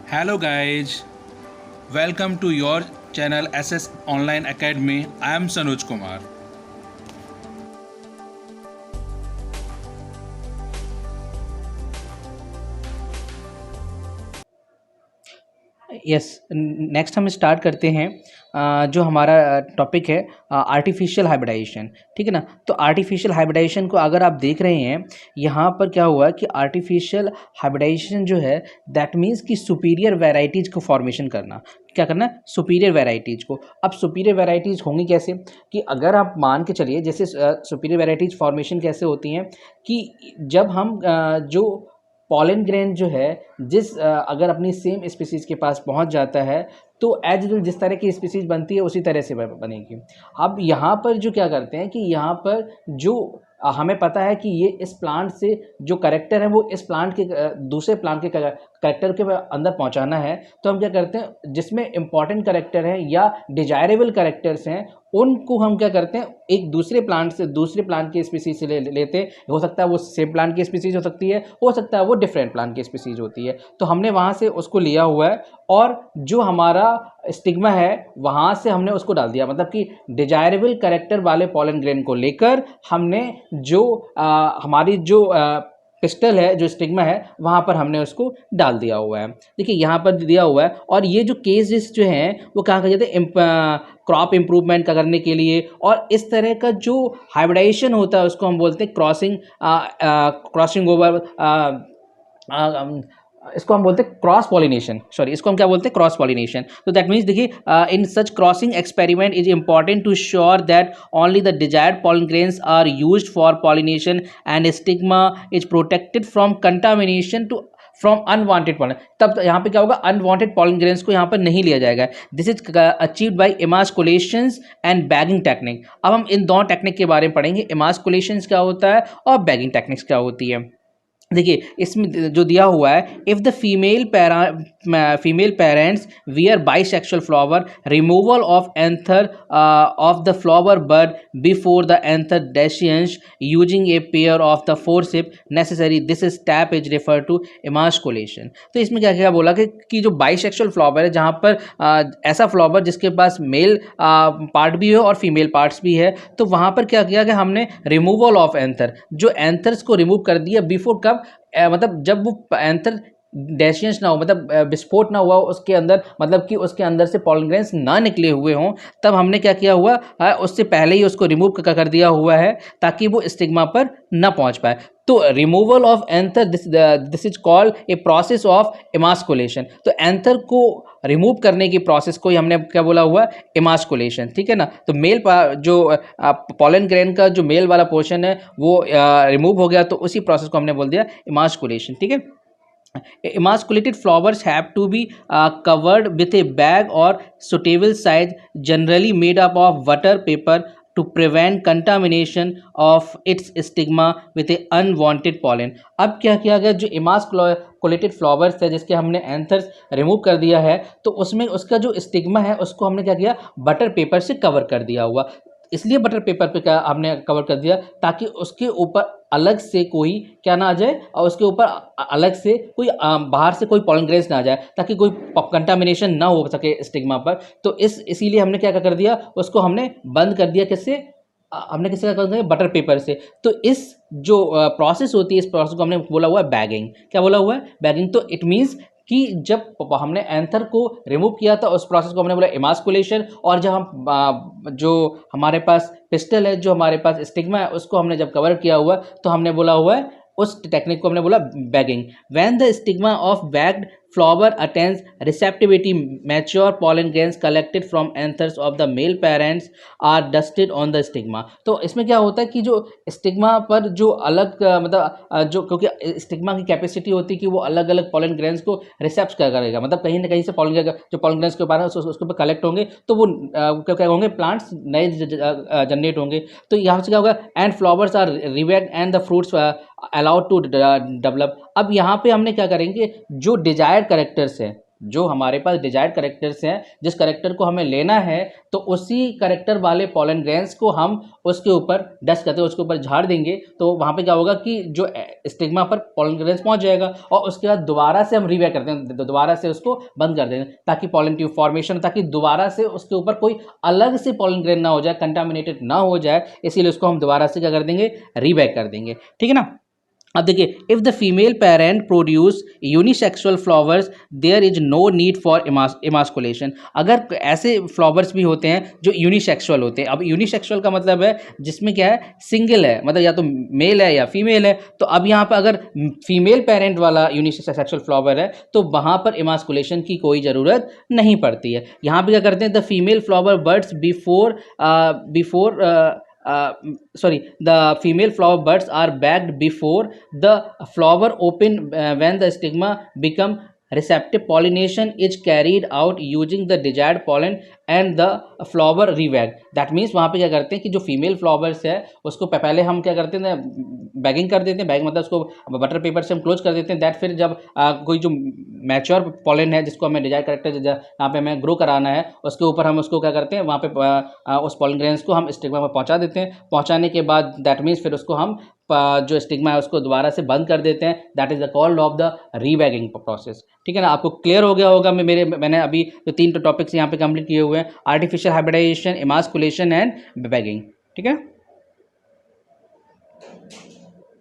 Hello guys, welcome to your channel SS Online Academy. I am Sanuj Kumar. Yes. Next हम start करते हैं। जो हमारा topic है आर्टिफिशियल हाइब्रिडाइजेशन। ठीक है ना। तो आर्टिफिशियल हाइब्रिडाइजेशन को अगर आप देख रहे हैं, यहाँ पर क्या हुआ कि आर्टिफिशियल हाइब्रिडाइजेशन जो है दैट मीन्स कि सुपीरियर वैरायटीज़ को फॉर्मेशन करना। क्या करना? सुपीरियर वैरायटीज़ को। अब सुपीरियर वैरायटीज़ होंगी कैसे कि अगर आप मान के चलिए, जैसे सुपीरियर वैरायटीज़ फॉर्मेशन कैसे होती हैं कि जब हम जो पॉलन ग्रेन जो है अगर अपनी सेम स्पीसीज़ के पास पहुंच जाता है तो एज यूजुअल जिस तरह की स्पीसीज़ बनती है उसी तरह से बनेगी। अब यहाँ पर जो क्या करते हैं कि यहाँ पर जो हमें पता है कि ये इस प्लांट से जो करेक्टर है वो इस प्लांट के दूसरे प्लांट के करेक्टर के अंदर पहुँचाना है। तो हम क्या करते हैं, जिसमें इंपॉर्टेंट करेक्टर हैं या डिजायरेबल करेक्टर्स हैं उनको हम क्या करते हैं एक दूसरे प्लांट से दूसरे प्लांट की स्पीसीज से लेते हैं। हो सकता है वो सेम प्लांट की स्पीसीज हो सकती है, हो सकता है वो डिफरेंट प्लांट की स्पीसीज होती है। तो हमने वहाँ से उसको लिया हुआ है और जो हमारा स्टिग्मा है वहाँ से हमने उसको डाल दिया। मतलब कि डिजायरेबल करेक्टर वाले पॉलन ग्रेन को लेकर हमने जो हमारी जो पिस्टल है, जो स्टिग्मा है, वहाँ पर हमने उसको डाल दिया हुआ है। देखिए यहाँ पर दिया हुआ है। और ये जो केसेस जो हैं वो कहाँ कहा जाते हैं क्रॉप इम्प्रूवमेंट का करने के लिए। और इस तरह का जो हाइब्रिडाइजेशन होता है उसको हम बोलते हैं क्रॉसिंग ओवर। इसको हम बोलते हैं क्रॉस पॉलिनेशन। सॉरी, इसको हम क्या बोलते हैं? Cross pollination. तो दैट मीन्स देखिए, in such crossing experiment is important to sure that only the desired pollen grains are used for pollination and stigma is protected from contamination to from unwanted pollen. तब यहाँ पे क्या होगा? Unwanted pollen grains को यहाँ पर नहीं लिया जाएगा। This is achieved by emasculations and bagging technique. अब हम इन दोनों टेक्निक के बारे में पढ़ेंगे। इमास्कुलेशंस क्या होता है और बैगिंग टेक्निक्स क्या होती है। देखिए इसमें जो दिया हुआ है, if the female parents were bisexual flower, removal of anther of the flower bud before the anther dehiscence using a pair of the forceps necessary, this step is refer to emasculation. तो इसमें क्या क्या बोला कि जो bisexual flower है, जहाँ पर ऐसा फ्लावर जिसके पास मेल पार्ट भी है और फीमेल पार्ट्स भी है, तो वहाँ पर क्या किया कि हमने रिमूवल ऑफ एंथर, जो एंथर्स को रिमूव कर दिया बिफोर। कब? मतलब जब वो एंथर डैशियंस ना हो, मतलब विस्फोट ना हुआ उसके अंदर, मतलब कि उसके अंदर से पॉलन ग्रेन्स ना निकले हुए हों, तब हमने क्या किया हुआ उससे पहले ही उसको रिमूव कर दिया हुआ है ताकि वो स्टिग्मा पर ना पहुंच पाए। तो removal of anther this is called a process of emasculation. तो एंथर को रिमूव करने की प्रोसेस को ही हमने क्या बोला हुआ? इमास्कुलेशन। ठीक है ना। तो मेल जो पॉलन ग्रेन का जो मेल वाला पोर्शन है वो रिमूव हो गया, तो उसी प्रोसेस को हमने बोल दिया इमास्कुलेशन। ठीक है। Emasculated flowers have to be covered with a bag or suitable size, generally made up of butter paper, to prevent contamination of its stigma with a unwanted pollen। अब क्या किया गया? जो इमास्कुलेटेड फ्लावर्स है जिसके हमने एंथर्स रिमूव कर दिया है, तो उसमें उसका जो स्टिग्मा है उसको हमने क्या किया? बटर पेपर से कवर कर दिया हुआ। इसलिए बटर पेपर पे क्या हमने कवर कर दिया ताकि उसके ऊपर अलग से कोई क्या ना आ जाए, और उसके ऊपर अलग से कोई बाहर से कोई पॉलन ग्रेन्स ना आ जाए, ताकि कोई कंटामिनेशन ना हो सके स्टिग्मा पर। तो इसीलिए हमने क्या कर दिया? उसको हमने बंद कर दिया। किससे? हमने किससे कर दिया? बटर पेपर से। तो इस जो प्रोसेस होती है, इस प्रोसेस को हमने बोला हुआ है बैगिंग। क्या बोला हुआ है? बैगिंग। तो इट मीन्स कि जब हमने एंथर को रिमूव किया था उस प्रोसेस को हमने बोला इमास्कुलेशन, और जब हम जो हमारे पास पिस्टल है, जो हमारे पास स्टिग्मा है, उसको हमने जब कवर किया हुआ तो हमने बोला हुआ है उस टेक्निक को हमने बोला bagging. When the stigma of bagged flower attains receptivity, mature pollen grains collected from anthers of the male parents are dusted on the stigma. तो इसमें क्या होता है कि जो स्टिग्मा पर जो अलग जो, क्योंकि स्टिग्मा की कैपेसिटी होती है कि वो अलग अलग पॉलन ग्रेन्स को रिसेप्ट करेगा, मतलब कहीं ना कहीं से जो पॉलन ग्रेन्स के ऊपर है उसके ऊपर कलेक्ट होंगे, तो वो क्या होंगे? प्लांट्स नए जनरेट होंगे। तो यहाँ से क्या होगा? And flowers are rebagged and the fruits allowed to develop. अब यहाँ पे हमने क्या करेंगे? जो डिजायर्ड करेक्टर्स हैं, जो हमारे पास डिजायर्ड करेक्टर्स हैं, जिस करेक्टर को हमें लेना है, तो उसी करेक्टर वाले पॉलन ग्रेन्स को हम उसके ऊपर डस्ट करते हैं, उसके ऊपर झाड़ देंगे, तो वहाँ पे क्या होगा कि जो स्टिग्मा पर पॉलन ग्रेन्स पहुँच जाएगा और उसके बाद दोबारा से हम रीबैक करते हैं, दोबारा से उसको बंद कर देंगे ताकि पॉलन ट्यूब फॉर्मेशन, ताकि दोबारा से उसके ऊपर कोई अलग से पॉलन ग्रेन ना हो जाए, कंटामिनेटेड ना हो जाए, इसीलिए उसको हम दोबारा से क्या कर देंगे, रीबैक कर देंगे। ठीक है ना। अब देखिए, if the female parent produce unisexual flowers there is no need for emasculation. अगर ऐसे फ्लावर्स भी होते हैं जो यूनिसेक्सुअल होते हैं, अब यूनिसेक्सुअल का मतलब है जिसमें क्या है, सिंगल है, मतलब या तो मेल है या फीमेल है, तो अब यहाँ पर अगर फीमेल पेरेंट वाला यूनिसेक्सुअल फ्लावर है तो वहाँ पर इमास्कुलेशन की कोई ज़रूरत नहीं पड़ती है। यहाँ पे क्या करते हैं, the female flower birds the female flower buds are bagged before the flower open when the stigma become receptive. Pollination is carried out using the desired pollen and the flower rebag. That means वहाँ पे क्या करते हैं कि जो female flowers है उसको पहले हम क्या करते हैं, बैगिंग कर देते हैं, बैग मतलब उसको बटर पेपर से हम क्लोज कर देते हैं। दैट फिर जब कोई जो मैच्योर पॉलन है जिसको हमें डिजायर करेक्टर यहाँ पे हमें ग्रो कराना है, उसके ऊपर हम उसको क्या करते हैं, वहाँ पे उस पॉलन ग्रेन्स को हम स्टिग्मा पर पहुँचा देते हैं। पहुँचाने के बाद दैट मीन्स फिर उसको हम जो स्टिग्मा है उसको दोबारा से बंद कर देते हैं। That is the called of the rebagging process. ठीक है ना। आपको क्लियर हो गया होगा। मैंने अभी जो 3 टॉपिक्स यहाँ पे कंप्लीट किए हुए हैं, artificial hybridisation, emasculation and bagging. ठीक है।